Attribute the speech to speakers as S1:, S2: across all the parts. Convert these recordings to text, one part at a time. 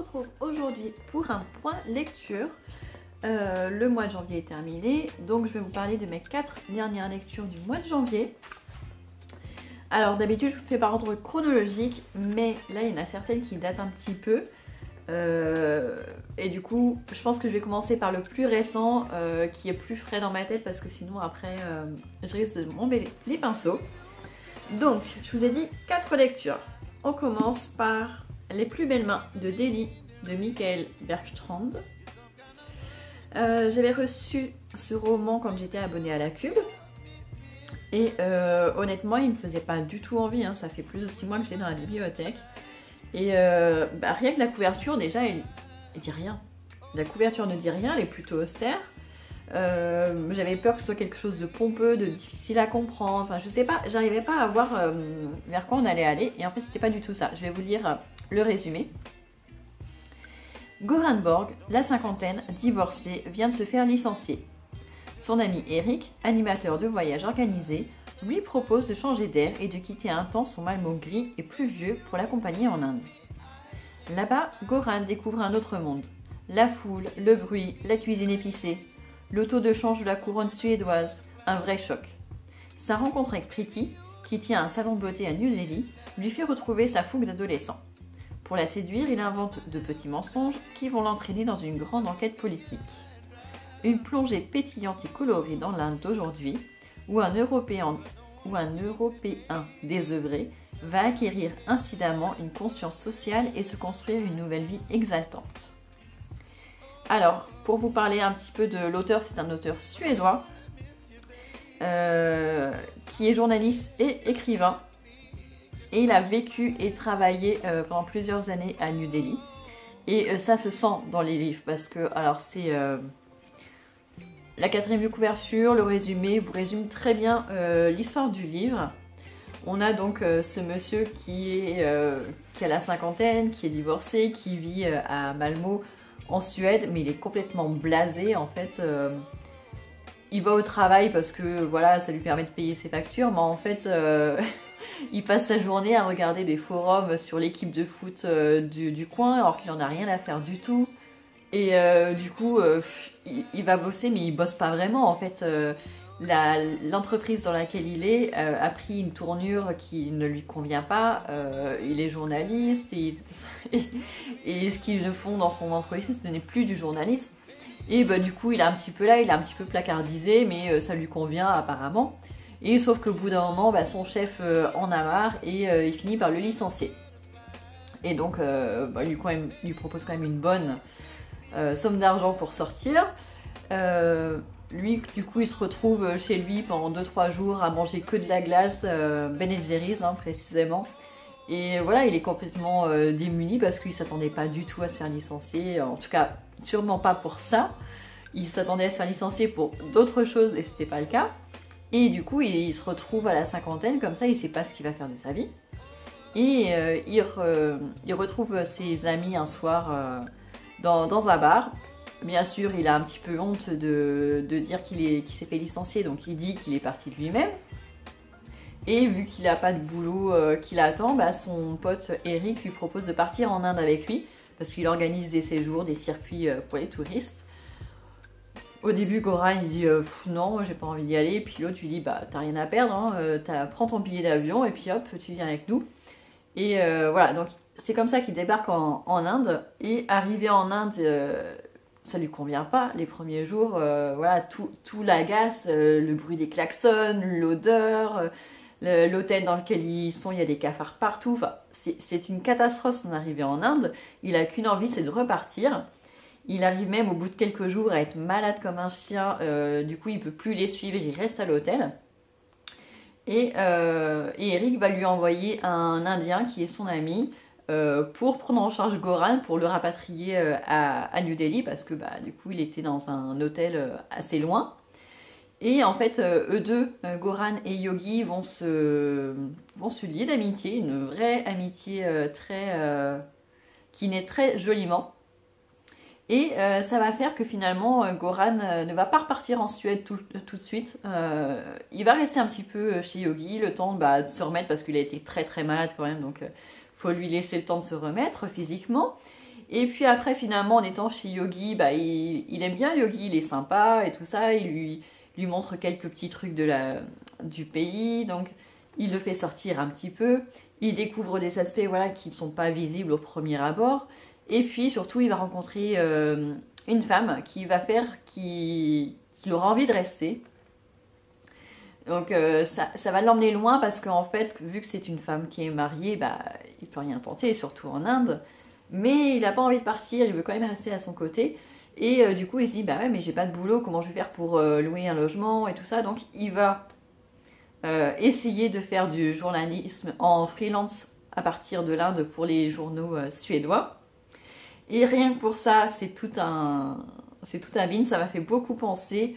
S1: retrouve aujourd'hui pour un point lecture. Le mois de janvier est terminé, donc je vais vous parler de mes 4 dernières lectures du mois de janvier. Alors d'habitude je vous fais par ordre chronologique, mais là il y en a certaines qui datent un petit peu. Et du coup je pense que je vais commencer par le plus récent, qui est plus frais dans ma tête, parce que sinon après je risque de m'embêter les pinceaux. Donc je vous ai dit 4 lectures. On commence par Les plus belles mains de Delhi de Michael Bergstrand. J'avais reçu ce roman quand j'étais abonnée à la Cube. Et honnêtement, il me faisait pas du tout envie, hein. Ça fait plus de 6 mois que j'étais dans la bibliothèque. Et rien que la couverture, déjà, elle dit rien. La couverture ne dit rien, elle est plutôt austère. J'avais peur que ce soit quelque chose de pompeux, de difficile à comprendre. Enfin, je sais pas, j'arrivais pas à voir vers quoi on allait aller. Et en fait, c'était pas du tout ça. Je vais vous lire le résumé. Goran Borg, la cinquantaine, divorcé, vient de se faire licencier. Son ami Eric, animateur de voyages organisés, lui propose de changer d'air et de quitter un temps son Malmo gris et pluvieux pour l'accompagner en Inde. Là-bas, Goran découvre un autre monde. La foule, le bruit, la cuisine épicée, le taux de change de la couronne suédoise, un vrai choc. Sa rencontre avec Preeti, qui tient un salon de beauté à New Delhi, lui fait retrouver sa fougue d'adolescent. Pour la séduire, il invente de petits mensonges qui vont l'entraîner dans une grande enquête politique. Une plongée pétillante et colorée dans l'Inde d'aujourd'hui, où un Européen désœuvré va acquérir incidemment une conscience sociale et se construire une nouvelle vie exaltante. Alors, pour vous parler un petit peu de l'auteur, c'est un auteur suédois qui est journaliste et écrivain. Et il a vécu et travaillé pendant plusieurs années à New Delhi. Et ça se sent dans les livres, parce que alors c'est la 4e couverture, le résumé vous résume très bien l'histoire du livre. On a donc ce monsieur qui a la cinquantaine, qui est divorcé, qui vit à Malmo en Suède, mais il est complètement blasé en fait. Il va au travail parce que voilà, ça lui permet de payer ses factures, mais en fait il passe sa journée à regarder des forums sur l'équipe de foot du coin, alors qu'il n'en a rien à faire du tout. Et du coup, il va bosser, mais il bosse pas vraiment. En fait, l'entreprise dans laquelle il est a pris une tournure qui ne lui convient pas. Il est journaliste et ce qu'ils font dans son entreprise, ce n'est plus du journalisme. Et bah, du coup, il est un petit peu placardisé, mais ça lui convient apparemment. Et sauf qu'au bout d'un moment, bah, son chef en a marre et il finit par le licencier. Et donc, lui propose quand même une bonne somme d'argent pour sortir. Lui, du coup, il se retrouve chez lui pendant 2-3 jours à manger que de la glace, Ben & Jerry's précisément. Et voilà, il est complètement démuni parce qu'il ne s'attendait pas du tout à se faire licencier. En tout cas, sûrement pas pour ça. Il s'attendait à se faire licencier pour d'autres choses et c'était pas le cas. Et du coup, il se retrouve à la cinquantaine, comme ça, il ne sait pas ce qu'il va faire de sa vie. Et il retrouve ses amis un soir dans un bar. Bien sûr, il a un petit peu honte de dire qu'il s'est fait licencier, donc il dit qu'il est parti de lui-même. Et vu qu'il n'a pas de boulot qui l'attend, bah, son pote Eric lui propose de partir en Inde avec lui, parce qu'il organise des séjours, des circuits pour les touristes. Au début, Goran il dit non, j'ai pas envie d'y aller. Puis l'autre lui dit bah t'as rien à perdre, hein, prends ton billet d'avion et puis hop, tu viens avec nous. Et voilà, donc c'est comme ça qu'il débarque en Inde. Et arrivé en Inde, ça lui convient pas les premiers jours. Voilà, tout l'agace, le bruit des klaxons, l'odeur, l'hôtel dans lequel ils sont, il y a des cafards partout. Enfin, c'est une catastrophe son arrivée en Inde. Il a qu'une envie, c'est de repartir. Il arrive même au bout de quelques jours à être malade comme un chien, du coup il peut plus les suivre, il reste à l'hôtel. Et Eric va lui envoyer un Indien qui est son ami pour prendre en charge Goran, pour le rapatrier à New Delhi, parce que bah, du coup il était dans un hôtel assez loin. Et en fait, eux deux, Goran et Yogi, vont se lier d'amitié, une vraie amitié qui naît très joliment. Et ça va faire que finalement, Goran ne va pas repartir en Suède tout de suite. Il va rester un petit peu chez Yogi, le temps de se remettre, parce qu'il a été très très malade quand même, donc faut lui laisser le temps de se remettre physiquement. Et puis après, finalement, en étant chez Yogi, bah, il aime bien Yogi, il est sympa et tout ça. Il lui montre quelques petits trucs du pays. Donc, il le fait sortir un petit peu. Il découvre des aspects voilà, qui ne sont pas visibles au premier abord. Et puis, surtout, il va rencontrer une femme qui aura envie de rester. Donc ça va l'emmener loin parce qu'en fait, vu que c'est une femme qui est mariée, bah, il peut rien tenter, surtout en Inde. Mais il n'a pas envie de partir, il veut quand même rester à son côté. Et du coup, il se dit, bah ouais, mais j'ai pas de boulot, comment je vais faire pour louer un logement et tout ça. Donc il va essayer de faire du journalisme en freelance à partir de l'Inde pour les journaux suédois. Et rien que pour ça, c'est tout un bin. Ça m'a fait beaucoup penser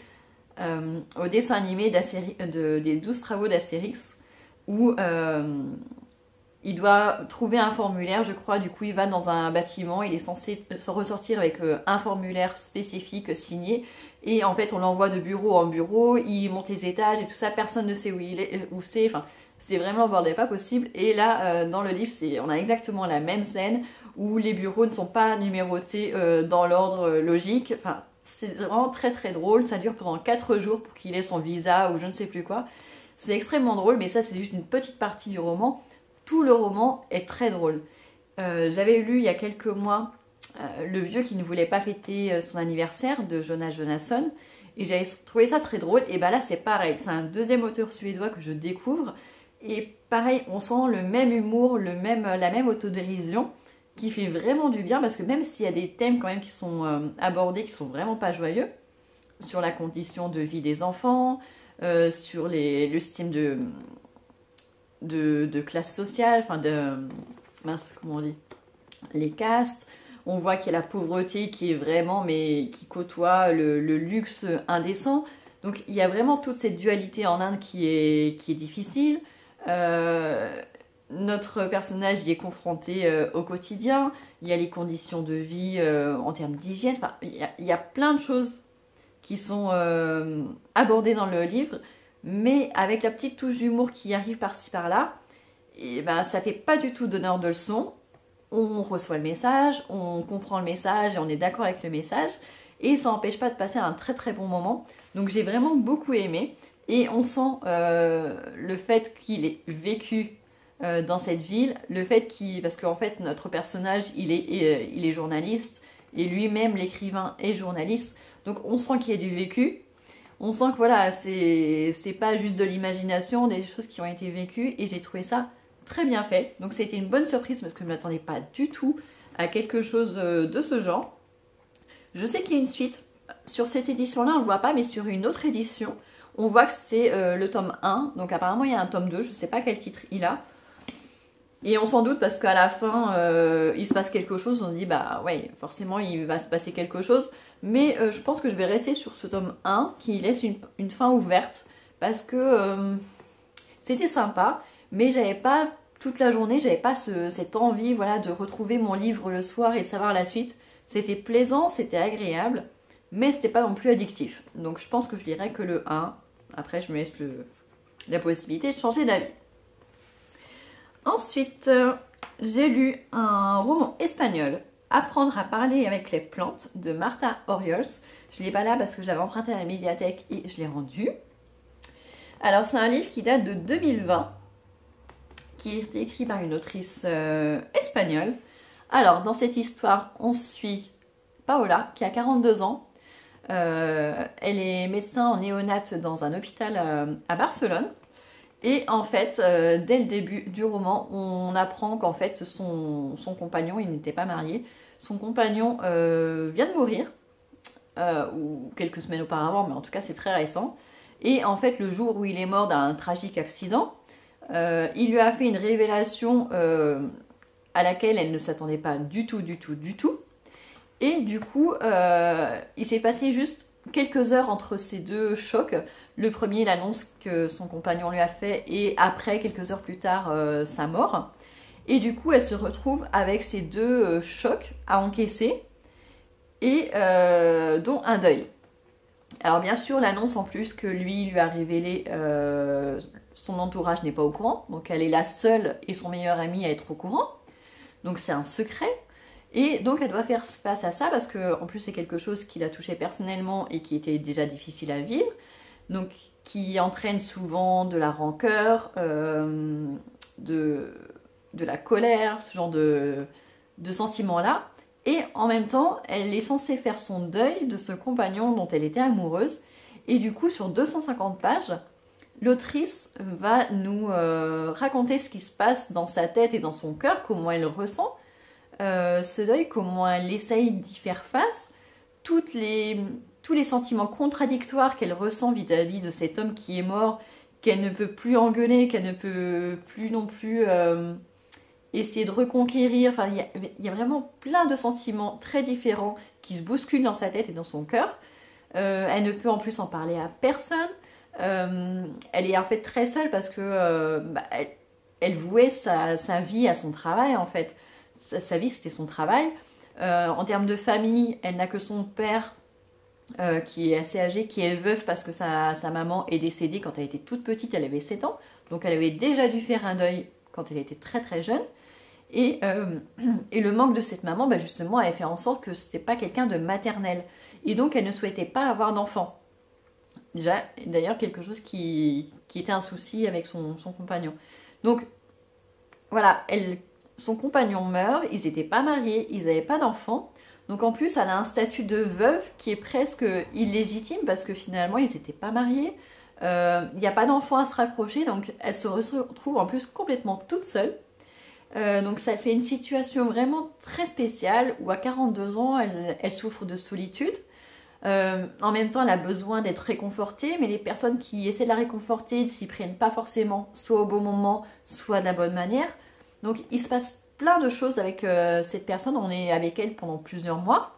S1: au dessin animé des 12 travaux d'Astérix où il doit trouver un formulaire, je crois, du coup il va dans un bâtiment, il est censé se ressortir avec un formulaire spécifique signé et en fait on l'envoie de bureau en bureau, il monte les étages et tout ça, personne ne sait où c'est, enfin c'est vraiment bordel pas possible et là dans le livre on a exactement la même scène où les bureaux ne sont pas numérotés dans l'ordre logique, enfin c'est vraiment très très drôle, ça dure pendant 4 jours pour qu'il ait son visa ou je ne sais plus quoi. C'est extrêmement drôle, mais ça c'est juste une petite partie du roman. Tout le roman est très drôle. J'avais lu il y a quelques mois Le vieux qui ne voulait pas fêter son anniversaire de Jonas Jonasson et j'avais trouvé ça très drôle. Et bah là c'est pareil, c'est un deuxième auteur suédois que je découvre et pareil, on sent le même humour, la même autodérision qui fait vraiment du bien parce que même s'il y a des thèmes quand même qui sont abordés qui sont vraiment pas joyeux, sur la condition de vie des enfants, sur le système de classe sociale, enfin mince, comment on dit, les castes, on voit qu'il y a la pauvreté qui est vraiment, mais qui côtoie le luxe indécent. Donc il y a vraiment toute cette dualité en Inde qui est difficile. Notre personnage y est confronté au quotidien, il y a les conditions de vie en termes d'hygiène, enfin, il y a plein de choses qui sont abordées dans le livre, mais avec la petite touche d'humour qui arrive par-ci par-là, et ben ça fait pas du tout donneur de leçons. On reçoit le message, on comprend le message et on est d'accord avec le message, et ça n'empêche pas de passer un très très bon moment. Donc j'ai vraiment beaucoup aimé, et on sent le fait qu'il ait vécu dans cette ville, le fait parce qu'en fait notre personnage il est journaliste et lui-même l'écrivain est journaliste, donc on sent qu'il y a du vécu, on sent que voilà c'est pas juste de l'imagination, des choses qui ont été vécues et j'ai trouvé ça très bien fait. Donc c'était une bonne surprise parce que je ne m'attendais pas du tout à quelque chose de ce genre. Je sais qu'il y a une suite. Sur cette édition-là, on ne le voit pas, mais sur une autre édition, on voit que c'est le tome 1. Donc apparemment, il y a un tome 2. Je ne sais pas quel titre il a. Et on s'en doute parce qu'à la fin, il se passe quelque chose. On se dit, bah ouais, forcément, il va se passer quelque chose. Mais je pense que je vais rester sur ce tome 1 qui laisse une fin ouverte. Parce que c'était sympa. Mais j'avais pas, toute la journée, j'avais pas cette envie voilà, de retrouver mon livre le soir et de savoir la suite. C'était plaisant, c'était agréable. Mais c'était pas non plus addictif. Donc je pense que je lirai que le 1. Après, je me laisse la possibilité de changer d'avis. Ensuite, j'ai lu un roman espagnol, Apprendre à parler avec les plantes, de Marta Oriols. Je ne l'ai pas là parce que je l'avais emprunté à la médiathèque et je l'ai rendu. Alors, c'est un livre qui date de 2020, qui est écrit par une autrice espagnole. Alors, dans cette histoire, on suit Paola, qui a 42 ans. Elle est médecin en néonate dans un hôpital à Barcelone. Et en fait, dès le début du roman, on apprend qu'en fait, son compagnon, il n'était pas marié, son compagnon vient de mourir, ou quelques semaines auparavant, mais en tout cas c'est très récent. Et en fait, le jour où il est mort d'un tragique accident, il lui a fait une révélation à laquelle elle ne s'attendait pas du tout. Et du coup, il s'est passé juste quelques heures entre ces deux chocs. Le premier, l'annonce que son compagnon lui a fait, et après, quelques heures plus tard, sa mort. Et du coup, elle se retrouve avec ces deux chocs à encaisser, et dont un deuil. Alors bien sûr, l'annonce en plus que lui a révélé, son entourage n'est pas au courant. Donc elle est la seule et son meilleur ami à être au courant. Donc c'est un secret. Et donc elle doit faire face à ça parce que en plus c'est quelque chose qui l'a touché personnellement et qui était déjà difficile à vivre, donc qui entraîne souvent de la rancœur, de, de la colère, ce genre de sentiments-là. Et en même temps, elle est censée faire son deuil de ce compagnon dont elle était amoureuse. Et du coup, sur 250 pages, l'autrice va nous raconter ce qui se passe dans sa tête et dans son cœur, comment elle ressent ce deuil, comment elle essaye d'y faire face, tous les sentiments contradictoires qu'elle ressent vis-à-vis de cet homme qui est mort, qu'elle ne peut plus engueuler, qu'elle ne peut plus non plus essayer de reconquérir. Enfin, il y a vraiment plein de sentiments très différents qui se bousculent dans sa tête et dans son cœur. Elle ne peut en plus en parler à personne. Elle est en fait très seule parce que elle vouait sa vie à son travail en fait. Sa vie c'était son travail. En termes de famille, elle n'a que son père qui est assez âgé, qui est veuf parce que sa maman est décédée quand elle était toute petite, elle avait 7 ans. Donc elle avait déjà dû faire un deuil quand elle était très très jeune. Et le manque de cette maman, justement, avait fait en sorte que c'était pas quelqu'un de maternel. Et donc elle ne souhaitait pas avoir d'enfant. Déjà, d'ailleurs, quelque chose qui était un souci avec son compagnon. Donc, voilà, son compagnon meurt, ils n'étaient pas mariés, ils n'avaient pas d'enfants. Donc en plus, elle a un statut de veuve qui est presque illégitime parce que finalement, ils n'étaient pas mariés. Il n'y a pas d'enfants à se raccrocher, donc elle se retrouve en plus complètement toute seule. Donc ça fait une situation vraiment très spéciale où à 42 ans, elle souffre de solitude. En même temps, elle a besoin d'être réconfortée, mais les personnes qui essaient de la réconforter ne s'y prennent pas forcément, soit au bon moment, soit de la bonne manière. Donc il se passe plein de choses avec cette personne, on est avec elle pendant plusieurs mois.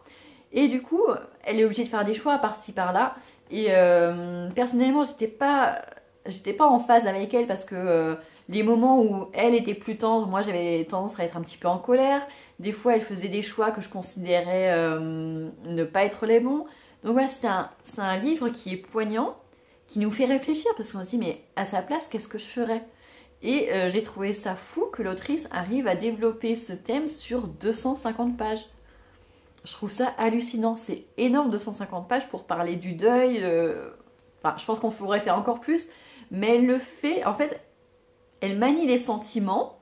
S1: Et du coup, elle est obligée de faire des choix par-ci par-là. Et personnellement, j'étais pas en phase avec elle parce que les moments où elle était plus tendre, moi j'avais tendance à être un petit peu en colère. Des fois, elle faisait des choix que je considérais ne pas être les bons. Donc voilà, c'est un livre qui est poignant, qui nous fait réfléchir parce qu'on se dit mais à sa place, qu'est-ce que je ferais? Et j'ai trouvé ça fou que l'autrice arrive à développer ce thème sur 250 pages. Je trouve ça hallucinant, c'est énorme 250 pages pour parler du deuil. Enfin, je pense qu'on pourrait faire encore plus, mais elle le fait, en fait, elle manie les sentiments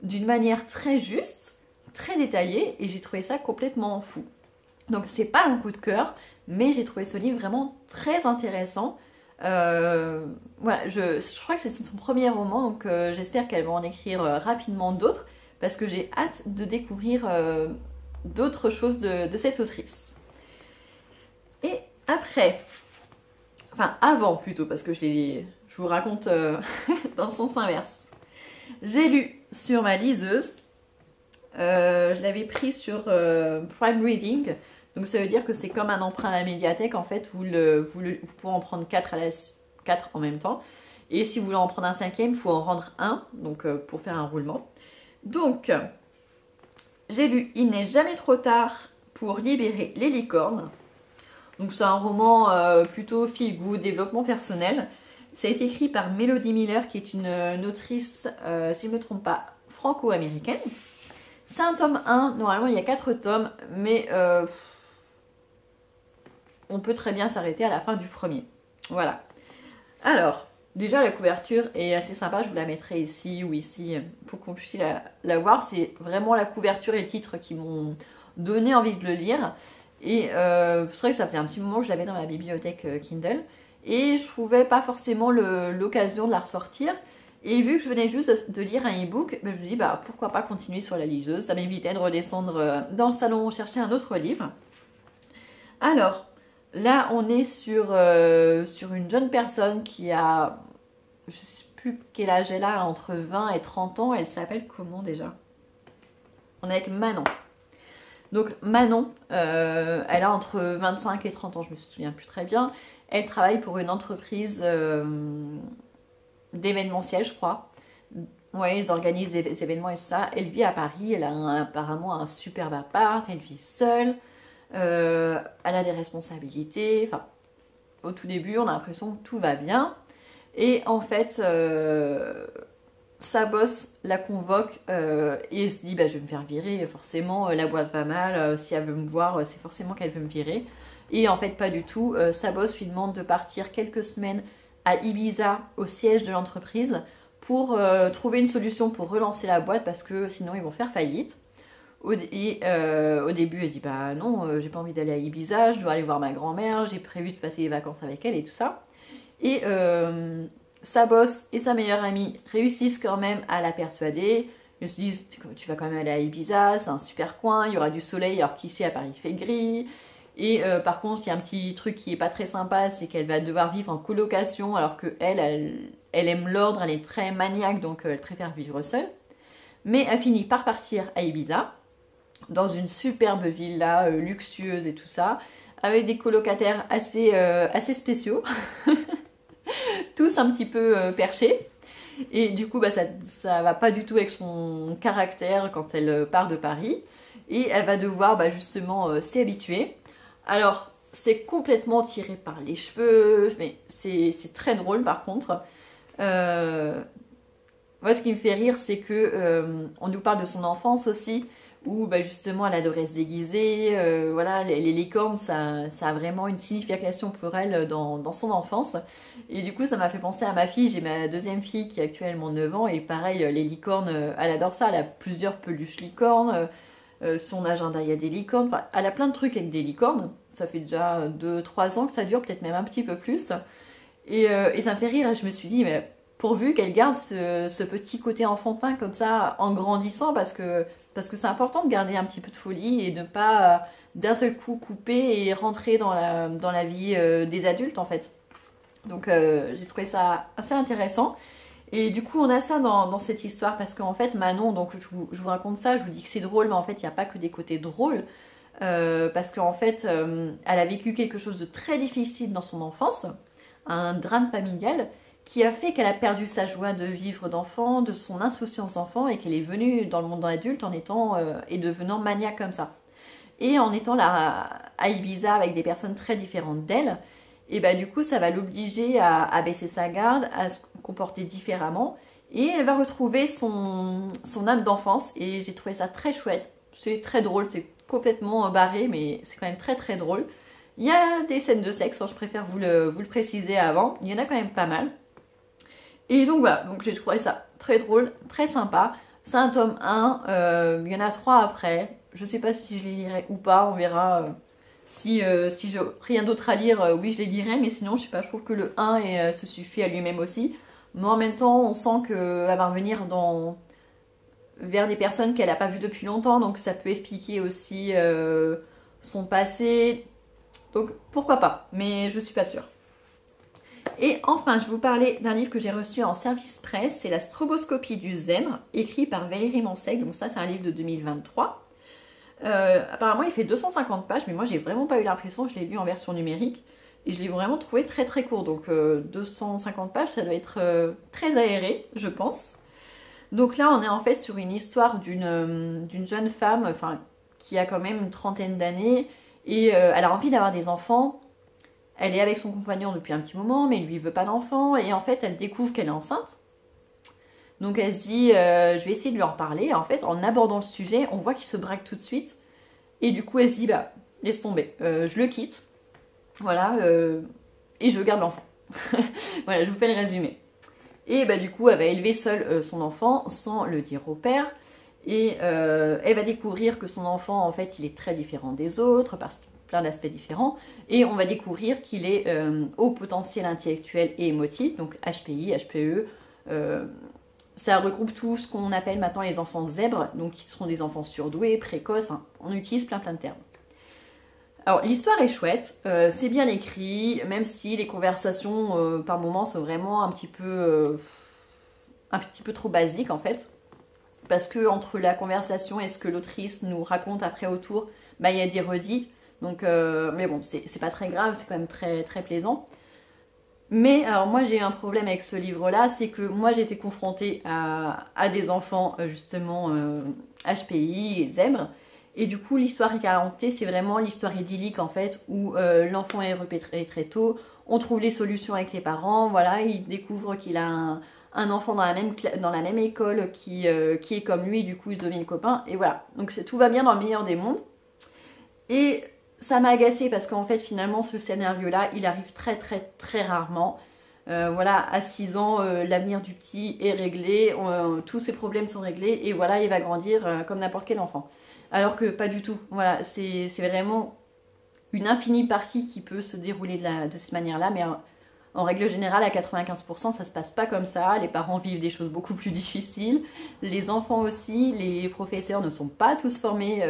S1: d'une manière très juste, très détaillée, et j'ai trouvé ça complètement fou. Donc c'est pas un coup de cœur, mais j'ai trouvé ce livre vraiment très intéressant. Voilà, je crois que c'est son premier roman, donc j'espère qu'elle va en écrire rapidement d'autres, parce que j'ai hâte de découvrir d'autres choses de cette autrice. Et après, enfin avant plutôt, parce que je vous raconte dans le sens inverse. J'ai lu sur ma liseuse, je l'avais pris sur Prime Reading, donc ça veut dire que c'est comme un emprunt à la médiathèque, en fait, vous pouvez en prendre 4 en même temps, et si vous voulez en prendre un cinquième, il faut en rendre un, donc pour faire un roulement. Donc, j'ai lu Il n'est jamais trop tard pour libérer les licornes. Donc c'est un roman plutôt feel good, développement personnel. Ça a été écrit par Melody Miller, qui est une autrice, si je ne me trompe pas, franco-américaine. C'est un tome 1, normalement il y a 4 tomes, mais on peut très bien s'arrêter à la fin du premier. Voilà. Alors, déjà la couverture est assez sympa, je vous la mettrai ici ou ici pour qu'on puisse la voir. C'est vraiment la couverture et le titre qui m'ont donné envie de le lire. Et c'est vrai que ça faisait un petit moment que je l'avais dans ma bibliothèque Kindle. Et je trouvais pas forcément l'occasion de la ressortir. Et vu que je venais juste de lire un e-book, je me dis pourquoi pas continuer sur la liseuse. Ça m'évitait de redescendre dans le salon chercher un autre livre. Alors, là on est sur une jeune personne qui a, je sais plus quel âge elle a, entre 20 et 30 ans. Elle s'appelle comment déjà? On est avec Manon. Donc Manon, elle a entre 25 et 30 ans, je me souviens plus très bien. Elle travaille pour une entreprise d'événementiel, je crois. Ouais, ils organisent des événements et tout ça. Elle vit à Paris, elle a apparemment un superbe appart, elle vit seule. Elle a des responsabilités. Enfin, au tout début, on a l'impression que tout va bien. Et en fait, sa boss la convoque et elle se dit bah, je vais me faire virer, forcément la boîte va mal, si elle veut me voir c'est forcément qu'elle veut me virer. Et en fait pas du tout, sa boss lui demande de partir quelques semaines à Ibiza au siège de l'entreprise pour trouver une solution pour relancer la boîte parce que sinon ils vont faire faillite. Au début elle dit bah non j'ai pas envie d'aller à Ibiza, je dois aller voir ma grand-mère, j'ai prévu de passer les vacances avec elle et tout ça. Et sa boss et sa meilleure amie réussissent quand même à la persuader. Ils se disent tu vas quand même aller à Ibiza, c'est un super coin, il y aura du soleil alors qu'ici à Paris il fait gris. Et par contre il y a un petit truc qui est pas très sympa, c'est qu'elle va devoir vivre en colocation alors que elle aime l'ordre, elle est très maniaque donc elle préfère vivre seule. Mais elle finit par partir à Ibiza, dans une superbe villa luxueuse et tout ça, avec des colocataires assez spéciaux. Tous un petit peu perchés. Et du coup, bah, ça va pas du tout avec son caractère quand elle part de Paris. Et elle va devoir bah, justement s'y habituer. Alors, c'est complètement tiré par les cheveux, mais c'est très drôle par contre. Moi, ce qui me fait rire, c'est que on nous parle de son enfance aussi, où bah, justement elle adorait se déguiser. Voilà, les licornes, ça a vraiment une signification pour elle dans son enfance. Et du coup, ça m'a fait penser à ma fille. J'ai ma deuxième fille qui a actuellement 9 ans, et pareil, les licornes, elle adore ça. Elle a plusieurs peluches licornes. Son agenda, il y a des licornes. Enfin, elle a plein de trucs avec des licornes. Ça fait déjà 2-3 ans que ça dure, peut-être même un petit peu plus. Et ça me fait rire. Je me suis dit, mais pourvu qu'elle garde ce petit côté enfantin comme ça en grandissant, parce que c'est important de garder un petit peu de folie et de ne pas d'un seul coup couper et rentrer dans la vie des adultes en fait. Donc j'ai trouvé ça assez intéressant. Et du coup on a ça dans cette histoire parce qu'en fait Manon, donc je vous raconte ça, je vous dis que c'est drôle, mais en fait il n'y a pas que des côtés drôles. Parce qu'en fait elle a vécu quelque chose de très difficile dans son enfance, un drame familial qui a fait qu'elle a perdu sa joie de vivre d'enfant, de son insouciance d'enfant, et qu'elle est venue dans le monde adulte en étant et devenant maniaque comme ça. Et en étant là à Ibiza avec des personnes très différentes d'elle, et bah du coup ça va l'obliger à baisser sa garde, à se comporter différemment, et elle va retrouver son âme d'enfance, et j'ai trouvé ça très chouette. C'est très drôle, c'est complètement barré, mais c'est quand même très très drôle. Il y a des scènes de sexe, je préfère vous le préciser avant, il y en a quand même pas mal. Et donc voilà, donc j'ai trouvé ça très drôle, très sympa. C'est un tome 1, il y en a 3 après. Je sais pas si je les lirai ou pas, on verra. Si j'ai rien d'autre à lire, oui je les lirai, mais sinon je sais pas, je trouve que le 1 se suffit à lui-même aussi. Mais en même temps, on sent qu'elle va revenir vers des personnes qu'elle n'a pas vues depuis longtemps, donc ça peut expliquer aussi son passé. Donc pourquoi pas, mais je suis pas sûre. Et enfin, je vais vous parler d'un livre que j'ai reçu en service presse, c'est La stroboscopie du zèbre, écrit par Valérie Mansec. Donc ça, c'est un livre de 2023. Apparemment, il fait 250 pages, mais moi, j'ai vraiment pas eu l'impression. Je l'ai lu en version numérique et je l'ai vraiment trouvé très très court. Donc 250 pages, ça doit être très aéré, je pense. Donc là, on est en fait sur une histoire d'une jeune femme, enfin, qui a quand même une trentaine d'années et elle a envie d'avoir des enfants. Elle est avec son compagnon depuis un petit moment, mais lui il veut pas d'enfant, et en fait elle découvre qu'elle est enceinte. Donc elle se dit, je vais essayer de lui en parler. Et en fait, en abordant le sujet, on voit qu'il se braque tout de suite. Et du coup elle se dit, bah laisse tomber, je le quitte. Voilà, et je garde l'enfant. Voilà, je vous fais le résumé. Et bah du coup elle va élever seule son enfant, sans le dire au père. Et elle va découvrir que son enfant, en fait, il est très différent des autres, parce plein d'aspects différents, et on va découvrir qu'il est haut potentiel intellectuel et émotif, donc HPI, HPE. Ça regroupe tout ce qu'on appelle maintenant les enfants zèbres, donc qui seront des enfants surdoués, précoces, enfin, on utilise plein de termes. Alors l'histoire est chouette, c'est bien écrit, même si les conversations par moments sont vraiment un petit peu trop basiques en fait, parce que entre la conversation et ce que l'autrice nous raconte après autour, bah, il y a des redites. Donc, mais bon, c'est pas très grave, c'est quand même très, très plaisant. Mais alors moi j'ai eu un problème avec ce livre-là, c'est que moi j'ai été confrontée à des enfants justement HPI et zèbres. Et du coup l'histoire est racontée, c'est vraiment l'histoire idyllique en fait, où l'enfant est repéré très tôt, on trouve les solutions avec les parents, voilà, il découvre qu'il a un enfant dans la même école qui est comme lui, du coup ils deviennent copains, et voilà. Donc tout va bien dans le meilleur des mondes. Et ça m'a agacée parce qu'en fait finalement ce scénario-là, il arrive très très très rarement. Voilà, à 6 ans, l'avenir du petit est réglé, tous ses problèmes sont réglés, et voilà, il va grandir comme n'importe quel enfant. Alors que pas du tout, voilà, c'est vraiment une infinie partie qui peut se dérouler de cette manière-là, mais en règle générale, à 95%, ça se passe pas comme ça. Les parents vivent des choses beaucoup plus difficiles, les enfants aussi, les professeurs ne sont pas tous formés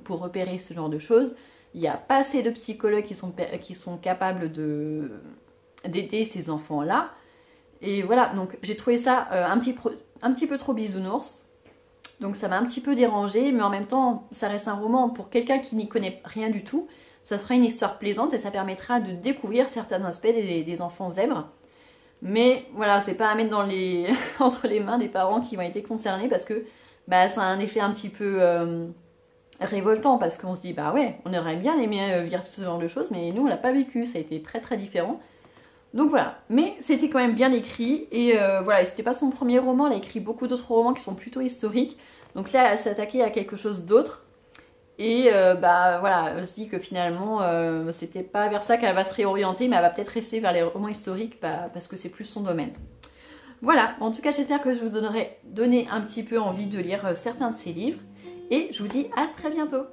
S1: pour repérer ce genre de choses. Il n'y a pas assez de psychologues qui sont capables d'aider ces enfants-là. Et voilà, donc j'ai trouvé ça un petit peu trop bisounours. Donc ça m'a un petit peu dérangée, mais en même temps, ça reste un roman pour quelqu'un qui n'y connaît rien du tout. Ça sera une histoire plaisante et ça permettra de découvrir certains aspects des enfants zèbres. Mais voilà, c'est pas à mettre entre les mains des parents qui ont été concernés parce que bah, ça a un effet un petit peu révoltant parce qu'on se dit bah ouais, on aurait bien aimé vivre ce genre de choses, mais nous on l'a pas vécu, ça a été très très différent. Donc voilà, mais c'était quand même bien écrit et voilà, c'était pas son premier roman, elle a écrit beaucoup d'autres romans qui sont plutôt historiques. Donc là, elle s'est attaquée à quelque chose d'autre. Et bah voilà, elle se dit que finalement, c'était pas vers ça qu'elle va se réorienter, mais elle va peut-être rester vers les romans historiques parce que c'est plus son domaine. Voilà, en tout cas, j'espère que je vous aurai donné un petit peu envie de lire certains de ses livres. Et je vous dis à très bientôt.